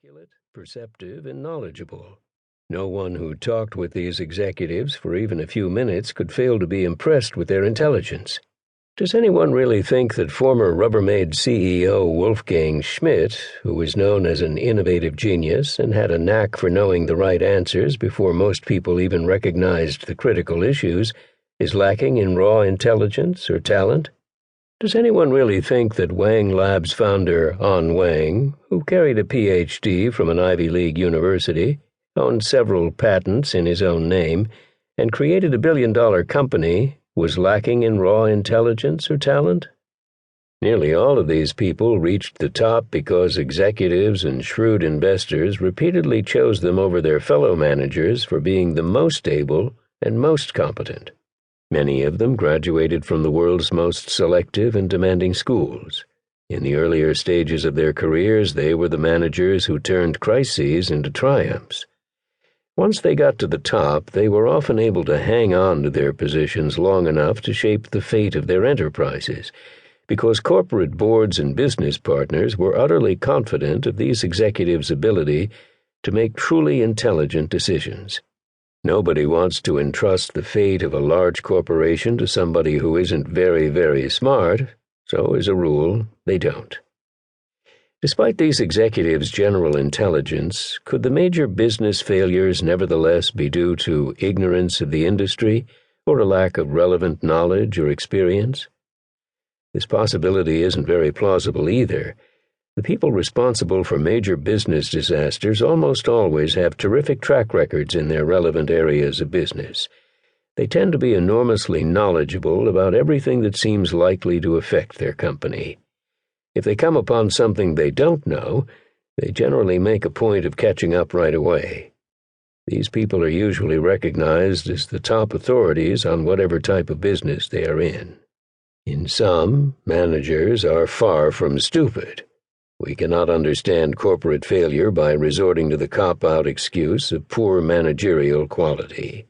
articulate, perceptive, and knowledgeable. No one who talked with these executives for even a few minutes could fail to be impressed with their intelligence. Does anyone really think that former Rubbermaid CEO Wolfgang Schmidt, who was known as an innovative genius and had a knack for knowing the right answers before most people even recognized the critical issues, is lacking in raw intelligence or talent? Does anyone really think that Wang Labs founder An Wang, who carried a PhD from an Ivy League university, owned several patents in his own name, and created a billion-dollar company, was lacking in raw intelligence or talent? Nearly all of these people reached the top because executives and shrewd investors repeatedly chose them over their fellow managers for being the most able and most competent. Many of them graduated from the world's most selective and demanding schools. In the earlier stages of their careers, they were the managers who turned crises into triumphs. Once they got to the top, they were often able to hang on to their positions long enough to shape the fate of their enterprises, because corporate boards and business partners were utterly confident of these executives' ability to make truly intelligent decisions. Nobody wants to entrust the fate of a large corporation to somebody who isn't very, very smart, so as a rule, they don't. Despite these executives' general intelligence, could the major business failures nevertheless be due to ignorance of the industry or a lack of relevant knowledge or experience? This possibility isn't very plausible either. The people responsible for major business disasters almost always have terrific track records in their relevant areas of business. They tend to be enormously knowledgeable about everything that seems likely to affect their company. If they come upon something they don't know, they generally make a point of catching up right away. These people are usually recognized as the top authorities on whatever type of business they are in. In sum, managers are far from stupid. We cannot understand corporate failure by resorting to the cop-out excuse of poor managerial quality.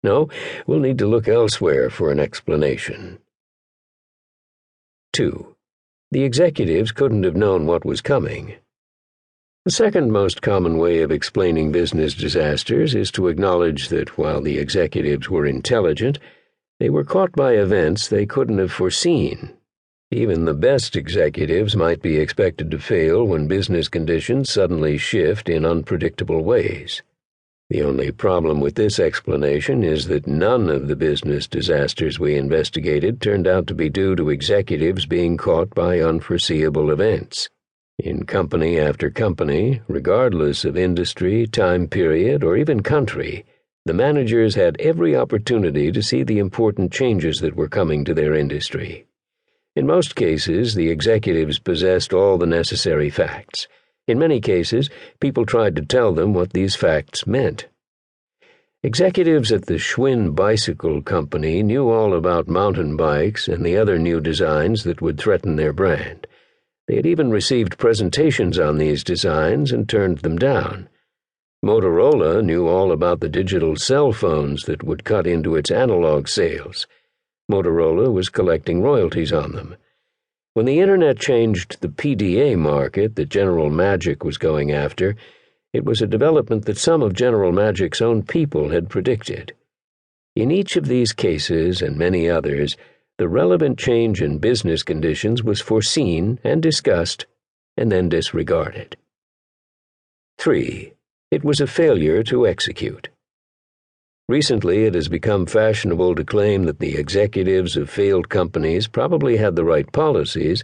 No, we'll need to look elsewhere for an explanation. 2. The executives couldn't have known what was coming. The second most common way of explaining business disasters is to acknowledge that while the executives were intelligent, they were caught by events they couldn't have foreseen. Even the best executives might be expected to fail when business conditions suddenly shift in unpredictable ways. The only problem with this explanation is that none of the business disasters we investigated turned out to be due to executives being caught by unforeseeable events. In company after company, regardless of industry, time period, or even country, the managers had every opportunity to see the important changes that were coming to their industry. In most cases, the executives possessed all the necessary facts. In many cases, people tried to tell them what these facts meant. Executives at the Schwinn Bicycle Company knew all about mountain bikes and the other new designs that would threaten their brand. They had even received presentations on these designs and turned them down. Motorola knew all about the digital cell phones that would cut into its analog sales. Motorola was collecting royalties on them. When the Internet changed the PDA market that General Magic was going after, it was a development that some of General Magic's own people had predicted. In each of these cases and many others, the relevant change in business conditions was foreseen and discussed, and then disregarded. 3. It was a failure to execute. Recently, it has become fashionable to claim that the executives of failed companies probably had the right policies,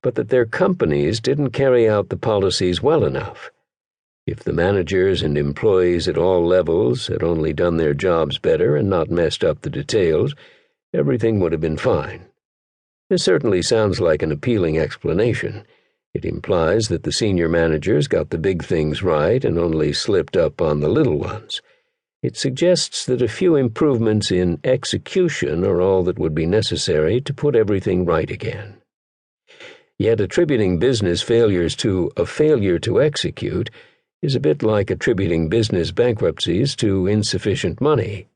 but that their companies didn't carry out the policies well enough. If the managers and employees at all levels had only done their jobs better and not messed up the details, everything would have been fine. This certainly sounds like an appealing explanation. It implies that the senior managers got the big things right and only slipped up on the little ones. It suggests that a few improvements in execution are all that would be necessary to put everything right again. Yet attributing business failures to a failure to execute is a bit like attributing business bankruptcies to insufficient money.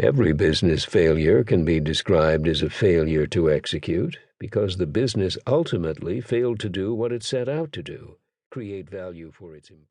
Every business failure can be described as a failure to execute because the business ultimately failed to do what it set out to do, create value for its employees.